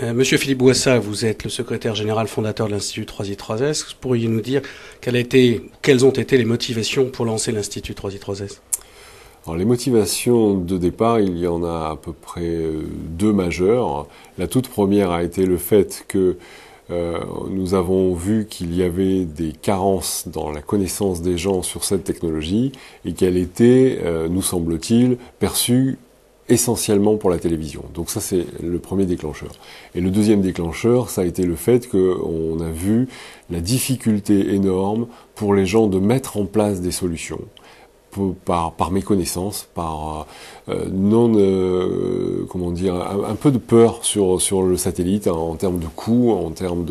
Monsieur Philippe Boissat, vous êtes le secrétaire général fondateur de l'Institut 3i3S. Pourriez nous dire quelles ont été les motivations pour lancer l'Institut 3i3S? Alors, les motivations de départ, il y en a à peu près deux majeures. La toute première a été le fait que nous avons vu qu'il y avait des carences dans la connaissance des gens sur cette technologie et qu'elle était, nous semble-t-il, perçue essentiellement pour la télévision. Donc ça, c'est le premier déclencheur. Et le deuxième déclencheur, ça a été le fait qu'on a vu la difficulté énorme pour les gens de mettre en place des solutions. Par méconnaissance, par un peu de peur sur le satellite, hein, en termes de coûts, en termes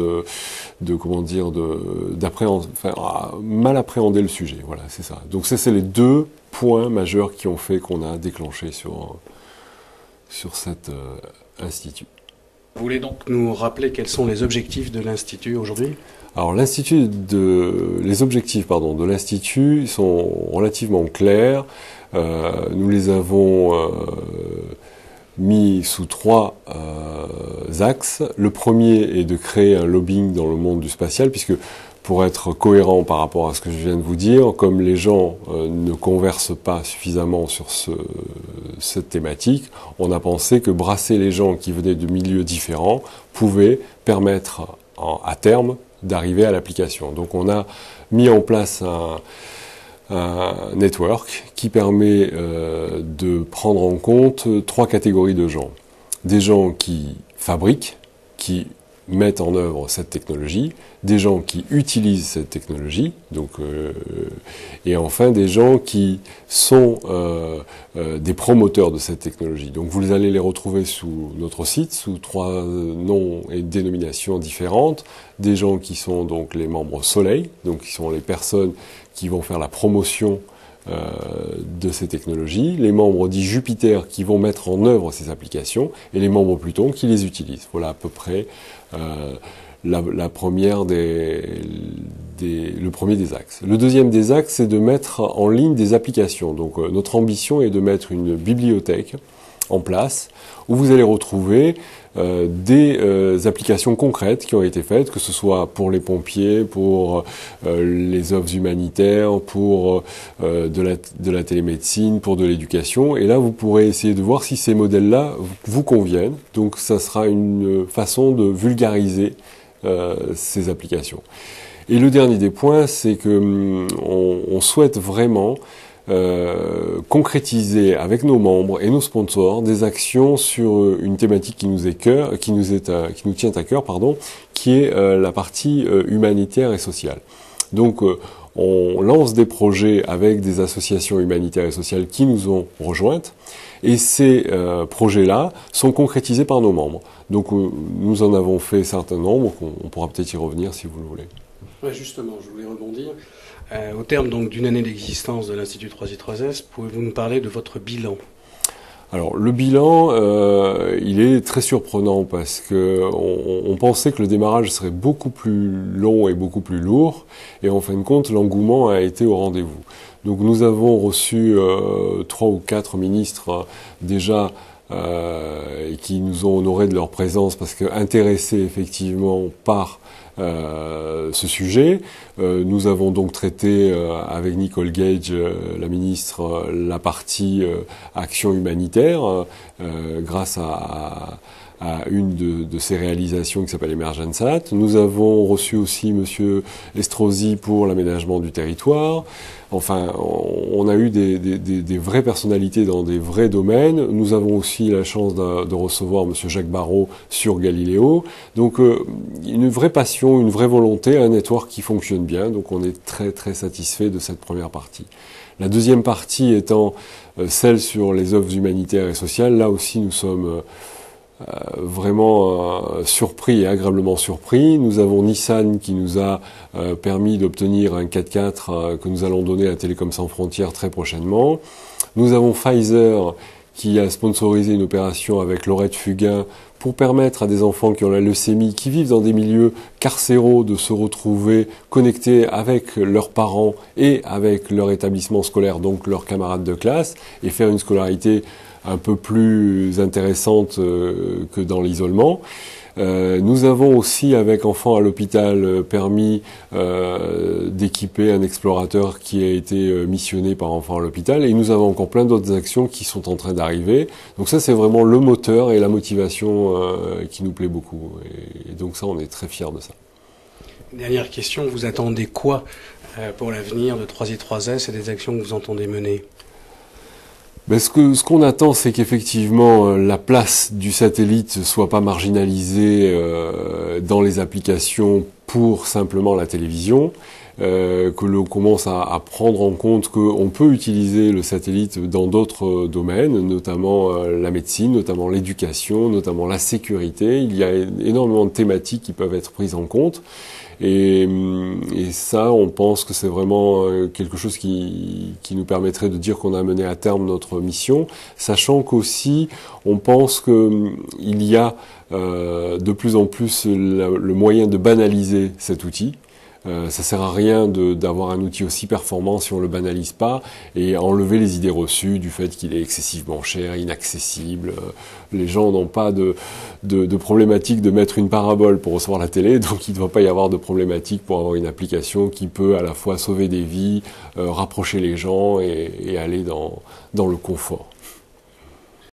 mal appréhender le sujet. Voilà, c'est ça. Donc ça, c'est les deux points majeurs qui ont fait qu'on a déclenché sur cet institut. Vous voulez donc nous rappeler quels sont les objectifs de l'Institut aujourd'hui ? Alors les objectifs de l'Institut sont relativement clairs. Nous les avons mis sous trois axes. Le premier est de créer un lobbying dans le monde du spatial, puisque pour être cohérent par rapport à ce que je viens de vous dire, comme les gens ne conversent pas suffisamment sur cette thématique, on a pensé que brasser les gens qui venaient de milieux différents pouvait permettre à terme d'arriver à l'application. Donc on a mis en place un network qui permet de prendre en compte trois catégories de gens. Des gens qui fabriquent, qui mettent en œuvre cette technologie, des gens qui utilisent cette technologie, et enfin des gens qui sont des promoteurs de cette technologie. Donc vous allez les retrouver sous notre site, sous trois noms et dénominations différentes. Des gens qui sont donc les membres Soleil, donc qui sont les personnes qui vont faire la promotion de ces technologies, les membres dits Jupiter qui vont mettre en œuvre ces applications, et les membres Pluton qui les utilisent. Voilà à peu près le premier des axes. Le deuxième des axes, c'est de mettre en ligne des applications. Donc notre ambition est de mettre une bibliothèque en place où vous allez retrouver des applications concrètes qui ont été faites, que ce soit pour les pompiers, pour les œuvres humanitaires, pour de la télémédecine, pour de l'éducation. Et là, vous pourrez essayer de voir si ces modèles-là vous conviennent. Donc ça sera une façon de vulgariser ces applications. Et le dernier des points, c'est que on souhaite vraiment concrétiser avec nos membres et nos sponsors des actions sur une thématique qui nous tient à cœur, qui est la partie humanitaire et sociale. Donc on lance des projets avec des associations humanitaires et sociales qui nous ont rejointes, et ces projets-là sont concrétisés par nos membres. Donc nous en avons fait un certain nombre, on pourra peut-être y revenir si vous le voulez. Ouais, justement, je voulais rebondir. Au terme donc d'une année d'existence de l'Institut 3i3S, pouvez-vous nous parler de votre bilan ? Alors le bilan, il est très surprenant parce que on pensait que le démarrage serait beaucoup plus long et beaucoup plus lourd, et en fin de compte, l'engouement a été au rendez-vous. Donc nous avons reçu 3 ou 4 ministres déjà qui nous ont honorés de leur présence parce que intéressés effectivement par ce sujet. Nous avons donc traité avec Nicole Gage, la ministre, la partie action humanitaire grâce à une de ces réalisations qui s'appelle Emergensat. Nous avons reçu aussi Monsieur Estrosi pour l'aménagement du territoire. Enfin, on a eu des vraies personnalités dans des vrais domaines. Nous avons aussi la chance de recevoir Monsieur Jacques Barrot sur Galiléo. Donc, une vraie passion, une vraie volonté, un network qui fonctionne bien. Donc, on est très très satisfait de cette première partie. La deuxième partie étant celle sur les œuvres humanitaires et sociales. Là aussi, nous sommes vraiment surpris et agréablement surpris. Nous avons Nissan qui nous a permis d'obtenir un 4x4 que nous allons donner à Télécom Sans Frontières très prochainement. Nous avons Pfizer qui a sponsorisé une opération avec Laurette Fugain pour permettre à des enfants qui ont la leucémie, qui vivent dans des milieux carcéraux, de se retrouver connectés avec leurs parents et avec leur établissement scolaire, donc leurs camarades de classe, et faire une scolarité un peu plus intéressante que dans l'isolement. Nous avons aussi, avec Enfants à l'hôpital, permis d'équiper un explorateur qui a été missionné par Enfants à l'hôpital, et nous avons encore plein d'autres actions qui sont en train d'arriver. Donc ça, c'est vraiment le moteur et la motivation qui nous plaît beaucoup. Et donc ça, on est très fiers de ça. Dernière question, vous attendez quoi pour l'avenir de 3i3S et des actions que vous entendez mener? Ce qu'on attend, c'est qu'effectivement la place du satellite soit pas marginalisée dans les applications pour simplement la télévision, que l'on commence à prendre en compte qu'on peut utiliser le satellite dans d'autres domaines, notamment la médecine, notamment l'éducation, notamment la sécurité. Il y a énormément de thématiques qui peuvent être prises en compte. Et ça, on pense que c'est vraiment quelque chose qui nous permettrait de dire qu'on a mené à terme notre mission, sachant qu'aussi, on pense qu'il y a de plus en plus le moyen de banaliser cet outil. Ça sert à rien d'avoir un outil aussi performant si on le banalise pas, et enlever les idées reçues du fait qu'il est excessivement cher, inaccessible. Les gens n'ont pas de problématique de mettre une parabole pour recevoir la télé, donc il ne doit pas y avoir de problématique pour avoir une application qui peut à la fois sauver des vies, rapprocher les gens et aller dans le confort.